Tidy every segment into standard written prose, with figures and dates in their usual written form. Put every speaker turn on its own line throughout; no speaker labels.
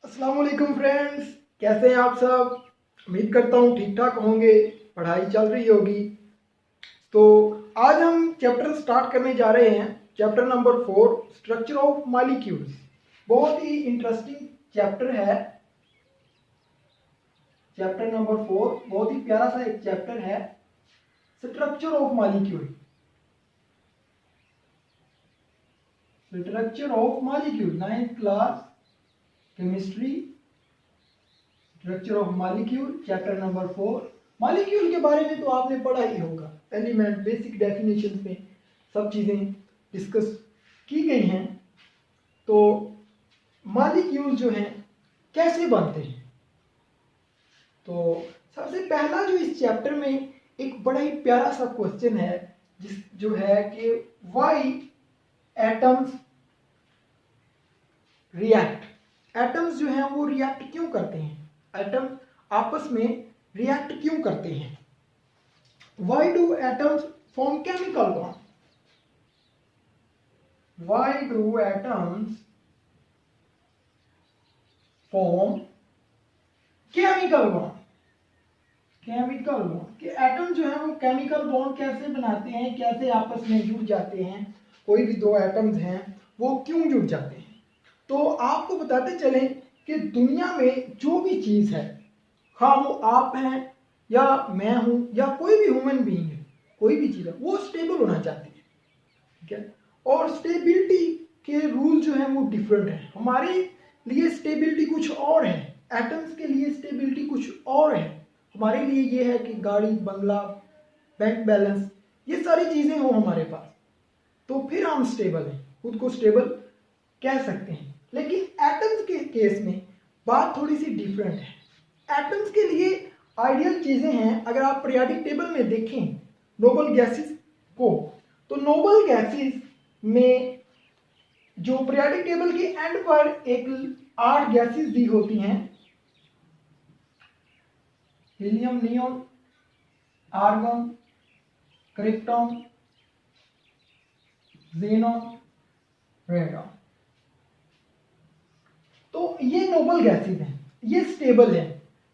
अस्सलाम वालेकुम फ्रेंड्स, कैसे हैं आप सब। उम्मीद करता हूँ ठीक ठाक होंगे। पढ़ाई चल रही होगी। तो आज हम चैप्टर स्टार्ट करने जा रहे हैं। Chapter number 4, structure of molecules. बहुत ही इंटरेस्टिंग चैप्टर है। चैप्टर नंबर 4 बहुत ही प्यारा सा एक चैप्टर है, structure of molecule. Structure of molecule, 9th class chemistry, structure of molecule, chapter number 4। Molecule के बारे में तो आपने पढ़ा ही होगा। एलिमेंट, बेसिक डेफिनेशन में सब चीज़ें डिस्कस की गई हैं। तो मॉलिक्यूल जो हैं कैसे बनते हैं, तो सबसे पहला जो इस चैप्टर में एक बड़ा ही प्यारा सा क्वेश्चन है, जो है कि व्हाई एटम्स रिएक्ट। एटम्स जो हैं वो रिएक्ट क्यों करते हैं, एटम आपस में रिएक्ट क्यों करते हैं। Why do atoms form chemical bond, why do atoms form chemical bond. Chemical bond कि एटम जो है वो केमिकल बॉन्ड कैसे बनाते हैं, कैसे आपस में जुड़ जाते हैं। कोई भी दो एटम्स हैं वो क्यों जुड़ जाते हैं। तो आपको बताते चलें कि दुनिया में जो भी चीज़ है, हाँ वो आप हैं या मैं हूं या कोई भी ह्यूमन बीइंग है, कोई भी चीज़ है वो स्टेबल होना चाहती है, ठीक है। और स्टेबिलिटी के रूल जो हैं वो डिफरेंट हैं। हमारे लिए स्टेबिलिटी कुछ और है, एटम्स के लिए स्टेबिलिटी कुछ और है। हमारे लिए ये है कि गाड़ी, बंगला, बैंक बैलेंस, ये सारी चीज़ें हो हमारे पास, तो फिर हम स्टेबल हैं, खुद को स्टेबल कह सकते हैं। लेकिन एटम्स के केस में बात थोड़ी सी डिफरेंट है। एटम्स के लिए आइडियल चीज़ें हैं। अगर आप पीरियोडिक टेबल में देखें नोबल गैसेस को, तो नोबल गैसेस में जो पीरियोडिक टेबल के एंड पर एक 8 गैसेस दी होती हैं, helium, neon, argon, krypton, xenon, radon. तो ये नोबल गैसेस हैं, ये स्टेबल है।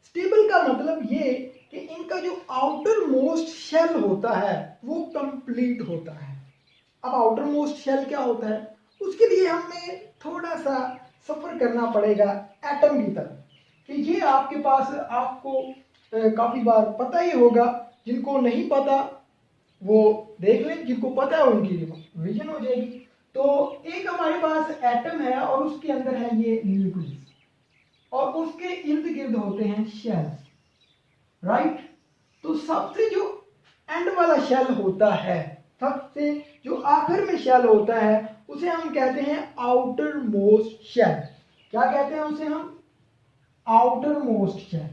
स्टेबल का मतलब ये कि इनका जो आउटर मोस्ट शेल होता है वो कंप्लीट होता है। अब आउटर मोस्ट शेल क्या होता है, उसके लिए हमें थोड़ा सा सफर करना पड़ेगा एटम की तरफ। कि ये आपके पास, आपको काफी बार पता ही होगा। जिनको नहीं पता वो देख लें, जिनको पता है उनकी रिवीजन हो जाएगी। तो एक हमारे पास एटम है और उसके अंदर है ये न्यूक्लियस, और उसके इर्द गिर्द होते हैं शेल्स, राइट। तो सबसे जो एंड वाला शेल होता है, सबसे जो आखिर में शेल होता है, उसे हम कहते हैं आउटर मोस्ट शेल। क्या कहते हैं उसे हम? आउटर मोस्ट शेल,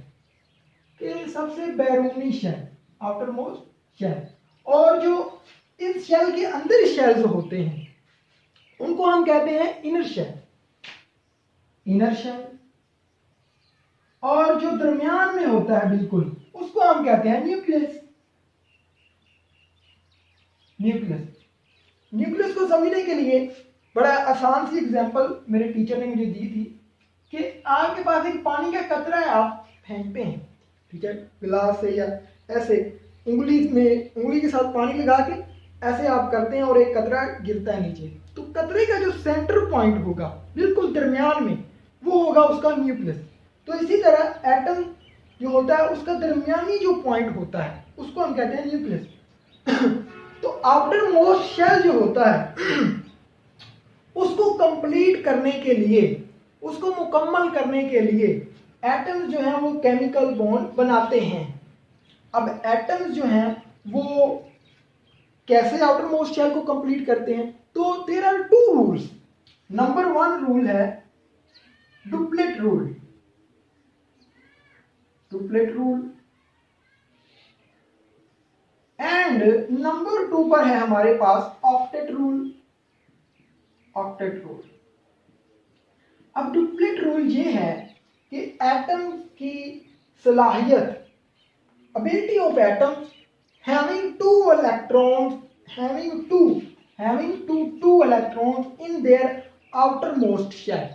कि सबसे बैरूनी शेल, आउटर मोस्ट शेल। और जो इस शेल के अंदर शेल्स होते हैं उनको हम कहते हैं इनर शेल, इनर शेल। और जो दरमियान में होता है बिल्कुल, उसको हम कहते हैं न्यूक्लियस। न्यूक्लियस, न्यूक्लियस को समझने के लिए बड़ा आसान सी एग्जांपल मेरे टीचर ने मुझे दी थी कि आपके पास एक पानी का कतरा है, आप फेंकते हैं, ठीक है, गिलास से या ऐसे उंगली के साथ पानी लगा के ऐसे आप करते हैं और एक कतरा गिरता है नीचे। तो कतरे का जो सेंटर पॉइंट होगा बिल्कुल दरमियान में, वो होगा उसका न्यूक्लियस। तो इसी तरह एटम जो होता है उसका दरमियानी जो पॉइंट होता है उसको हम कहते हैं न्यूक्लियस। तो आउटर मोस्ट शेल जो होता है उसको कंप्लीट करने के लिए, उसको मुकम्मल करने के लिए एटम्स जो हैं वो केमिकल बॉन्ड बनाते हैं। अब एटम्स जो हैं वो कैसे आउटर मोस्ट शेल को कंप्लीट करते हैं, तो there are 2 rules. Number 1 rule है duplet rule, duplet rule. And number 2 पर है हमारे पास ऑक्टेट रूल, ऑक्टेट रूल। अब डुप्लेट रूल ये है कि एटम की सलाहियत, ability of atoms having two electrons, having two electrons in their outermost shell,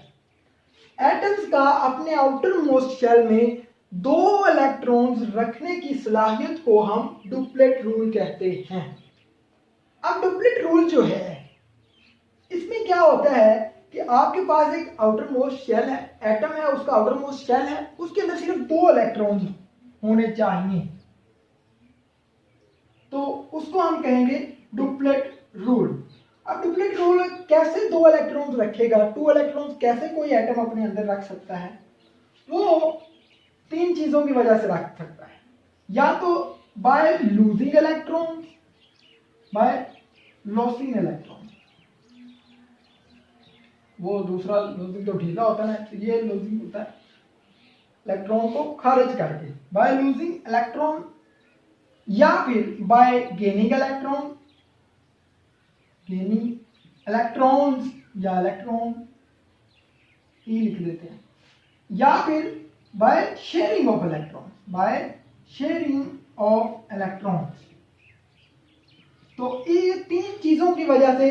atoms का अपने आउटर मोस्ट शेल में 2 इलेक्ट्रॉन्स रखने की सलाहियत को हम डुप्लेट रूल कहते हैं। अब डुप्लेट रूल जो है, इसमें क्या होता है कि आपके पास एक आउटर मोस्ट शेल है, एटम है, उसका आउटर मोस्ट शेल है, उसके अंदर सिर्फ 2 इलेक्ट्रॉन्स होने चाहिए, तो उसको हम कहेंगे डुप्लेट रूल। अब डुप्लेट रूल कैसे 2 इलेक्ट्रॉन्स रखेगा, 2 इलेक्ट्रॉन्स कैसे कोई एटम अपने अंदर रख सकता है? वो 3 चीजों की वजह से रख सकता है। या तो by losing electrons, by losing electrons. वो दूसरा लूजिंग तो ढीला होता है ना, तो ये लूजिंग होता है इलेक्ट्रॉन को खारिज करके, बाय लूजिंग इलेक्ट्रॉन, या फिर bye gaining electron, gaining electrons या इलेक्ट्रॉन ई लिख देते हैं, या फिर by sharing of electron, by sharing of electrons. तो ये 3 चीजों की वजह से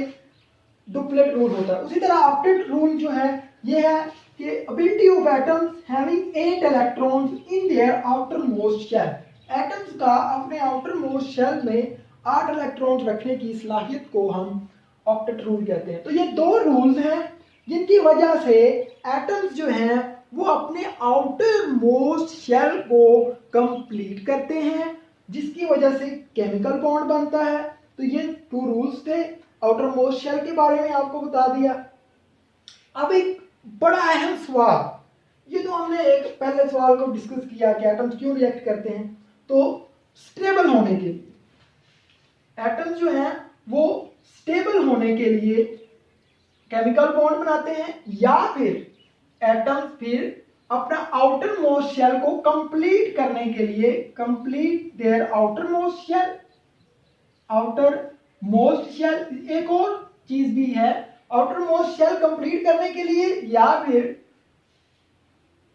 डुप्लेट रूल होता है। उसी तरह ऑक्टेट रूल जो है ये है कि ability of atoms having 8 electrons in their outer most shell. Atoms का अपने आउटर मोस्ट शेल में 8 इलेक्ट्रॉन्स रखने की सलाहियत को हम ऑक्टेट रूल कहते हैं। तो ये 2 रूल्स हैं जिनकी वजह से एटम्स जो हैं वो अपने आउटर मोस्ट शेल को कंप्लीट करते हैं, जिसकी वजह से केमिकल बॉन्ड बनता है। तो ये 2 रूल्स थे, आउटर मोस्ट शेल के बारे में आपको बता दिया। अब एक बड़ा अहम सवाल, ये तो हमने एक पहले सवाल को डिस्कस किया कि एटम्स क्यों रिएक्ट करते हैं। तो स्टेबल होने के लिए, एटम्स जो हैं वो स्टेबल होने के लिए केमिकल बॉन्ड बनाते हैं, या फिर एटम्स फिर अपना आउटर मोस्ट शेल को कंप्लीट करने के लिए, complete their outer most shell, outer most shell. एक और चीज भी है, आउटर मोस्ट शेल कंप्लीट करने के लिए, या फिर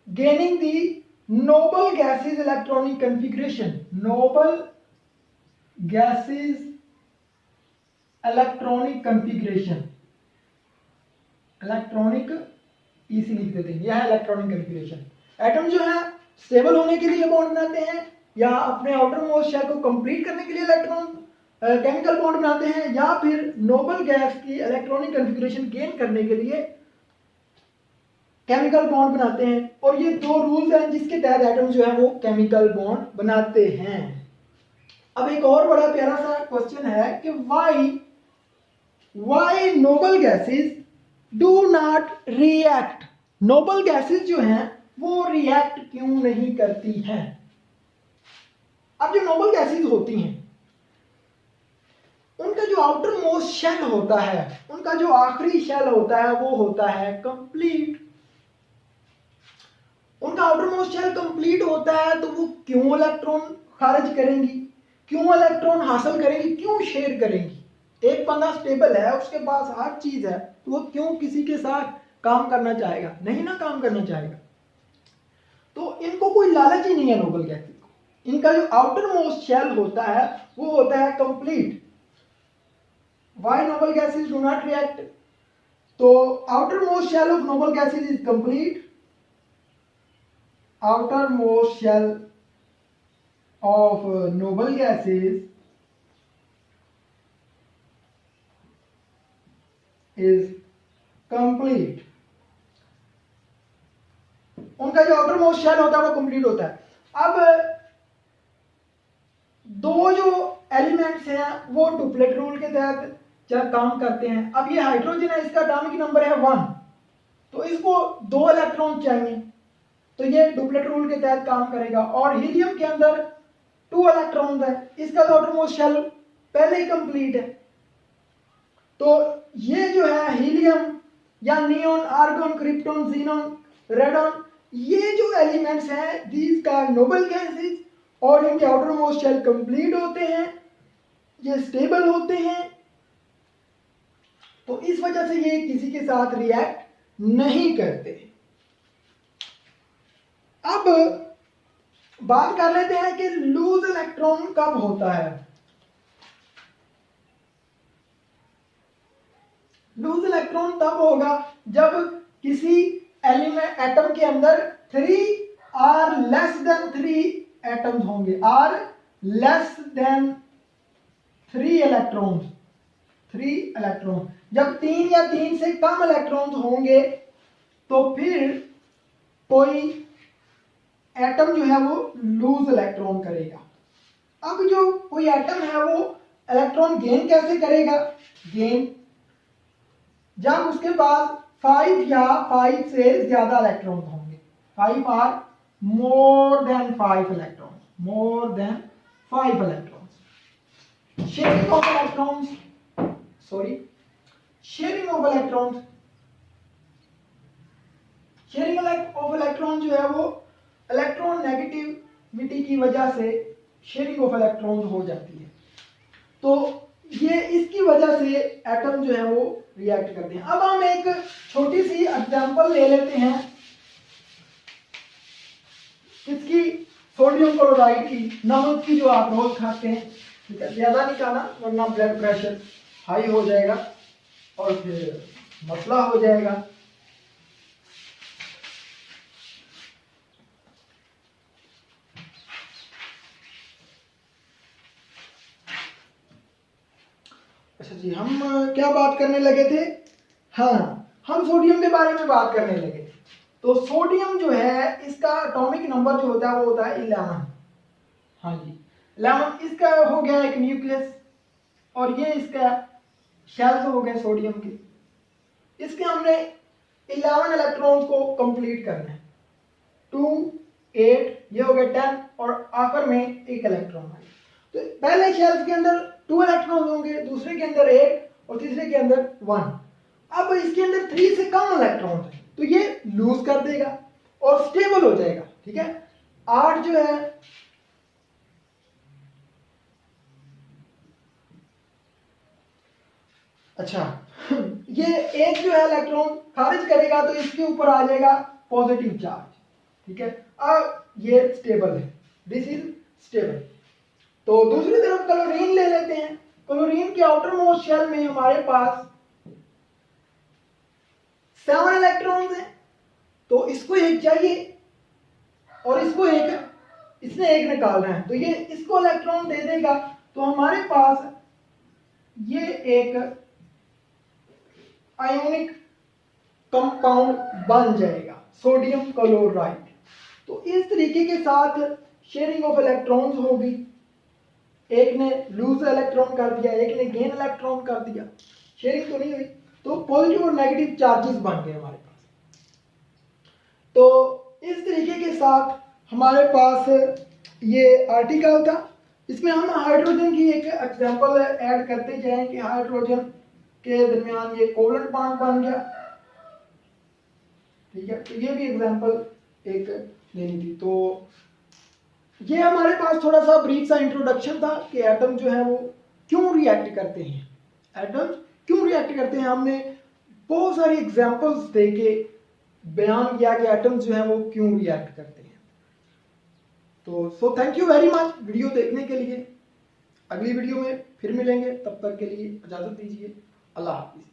gaining the noble gases electronic configuration, noble gases electronic configuration, electronic इसी लिख देते हैं, यह है इलेक्ट्रॉनिक कॉन्फ़िगरेशन। एटम जो है स्टेबल होने के लिए बॉन्ड बनाते हैं, या अपने आउटर मोस्ट शेल को कंप्लीट करने के लिए इलेक्ट्रॉन केमिकल बॉन्ड बनाते हैं, या फिर नोबल गैस की इलेक्ट्रॉनिक कॉन्फ़िगरेशन गेन करने के लिए केमिकल बॉन्ड बनाते हैं। और ये 2 रूल्स हैं जिसके तहत एटम जो है वो केमिकल बॉन्ड बनाते हैं। अब एक और बड़ा प्यारा सा क्वेश्चन है कि why noble gases do not react, noble gases जो हैं वो रिएक्ट क्यों नहीं करती हैं? अब जो नोबल गैसेस होती हैं उनका जो आउटर मोस्ट शेल होता है, उनका जो आखिरी शेल होता है वो होता है कंप्लीट। उनका आउटर मोस्ट शेल कंप्लीट होता है, तो वो क्यों इलेक्ट्रॉन खारिज करेंगी, क्यों इलेक्ट्रॉन हासिल करेंगी, क्यों शेयर करेंगी? एक बंदा स्टेबल है, उसके पास हर चीज है, तो वो क्यों किसी के साथ काम करना चाहेगा? नहीं ना काम करना चाहेगा। तो इनको कोई लालच ही नहीं है नोबल गैसेस को। इनका जो आउटर मोस्ट शेल होता है वो होता है complete. Why noble gases do not react? So outermost shell of noble gases is complete. Outermost shell of noble gases is complete. उनका जो outermost shell होता है वो complete होता है। अब 2 जो एलिमेंट्स हैं वो डुप्लेट रूल के तहत जब काम करते हैं। अब ये हाइड्रोजन है, इसका एटॉमिक नंबर है 1, तो इसको 2 इलेक्ट्रॉन चाहिए, तो ये डुप्लेट रूल के तहत काम करेगा। और हीलियम के अंदर 2 इलेक्ट्रॉन है, इसका तो आउटरमोस्ट शेल पहले ही कंप्लीट है। तो ये जो है हीलियम या neon, argon, krypton, xenon, radon, ये जो एलिमेंट्स हैं दीज का नोबल गैसेस, और इनके आउटरमोस्ट शेल कंप्लीट होते हैं, ये स्टेबल होते हैं, तो इस वजह से ये किसी के साथ रिएक्ट नहीं करते। अब बात कर लेते हैं कि लूज इलेक्ट्रॉन कब होता है। लूज इलेक्ट्रॉन तब होगा जब किसी एलिमेंट एटम के अंदर 3 आर लेस देन 3 एटम्स होंगे, or less than 3 electrons, 3 electron. जब 3 या 3 से कम इलेक्ट्रॉन्स होंगे तो फिर कोई एटम जो है वो लूज इलेक्ट्रॉन करेगा। अब जो कोई एटम है वो इलेक्ट्रॉन गेन कैसे करेगा? गेन जब उसके पास 5 या 5 से ज्यादा इलेक्ट्रॉन होंगे, 5 or more than 5 electron, more than 5 electrons. Sharing of electrons, sorry sharing of electrons, sharing of electron जो है वो इलेक्ट्रॉन नेगेटिविटी की वजह से शेयरिंग ऑफ इलेक्ट्रॉन हो जाती है। तो ये इसकी वजह से एटम जो है वो रिएक्ट करते हैं। अब हम एक छोटी सी एग्जांपल ले लेते हैं इसकी, सोडियम क्लोराइड की, नमक की, जो आप रोज खाते हैं। ठीक है, ज्यादा नहीं खाना वरना ब्लड प्रेशर हाई हो जाएगा और फिर मसला हो जाएगा। अच्छा जी, हम क्या बात करने लगे थे? हाँ, हम सोडियम के बारे में बात करने लगे थे। तो सोडियम जो है इसका एटॉमिक नंबर जो होता है वो होता है 11। हाँ जी, 11। इसका हो गया एक न्यूक्लियस और ये इसका शेल्स हो गए सोडियम के। इसके हमने 11 इलेक्ट्रॉन को कंप्लीट करना है, 2 8 ये हो गए 10 और आखिर में एक इलेक्ट्रॉन है। तो पहले शेल्स के अंदर 2 इलेक्ट्रॉन होंगे, दूसरे के अंदर 8 और तीसरे के अंदर 1। अब इसके अंदर 3 से कम इलेक्ट्रॉन है तो ये लूज कर देगा और स्टेबल हो जाएगा। ठीक है, 8 जो है अच्छा ये एक जो है इलेक्ट्रॉन खारिज करेगा तो इसके ऊपर आ जाएगा पॉजिटिव चार्ज। ठीक है, अब ये स्टेबल है, दिस इज स्टेबल। तो दूसरी तरफ क्लोरीन ले लेते हैं। क्लोरीन के आउटर मोस्ट शेल में हमारे पास 7 इलेक्ट्रॉन्स हैं, तो इसको एक चाहिए और इसको एक, इसने एक निकालना है तो ये इसको इलेक्ट्रॉन दे देगा। तो हमारे पास ये एक आयोनिक कंपाउंड बन जाएगा, सोडियम क्लोराइड। तो इस तरीके के साथ शेयरिंग ऑफ इलेक्ट्रॉन्स होगी, एक ने लूज इलेक्ट्रॉन कर दिया, एक ने गेन इलेक्ट्रॉन कर दिया, शेयरिंग तो नहीं हुई। तो पॉजिटिव और नेगेटिव चार्जेस बन गए हमारे पास। तो इस तरीके के साथ हमारे पास ये आर्टिकल था, इसमें हम हाइड्रोजन की एक एग्जांपल ऐड करते जाएं कि हाइड्रोजन के दरमियान ये कोवलेंट बॉन्ड बन गया। ठीक है, तो ये भी एग्जांपल एक लेनी थी। तो ये हमारे पास थोड़ा सा ब्रीफ सा इंट्रोडक्शन था कि एटम जो है वो क्यों रिएक्ट करते हैं, एटम क्यों रिएक्ट करते हैं। हमने बहुत सारी एग्जांपल्स देके बयान किया कि एटम्स जो है वो क्यों रिएक्ट करते हैं। तो so thank you very much video देखने के लिए। अगली वीडियो में फिर मिलेंगे, तब तक के लिए इजाजत दीजिए। अल्लाह हाफिज।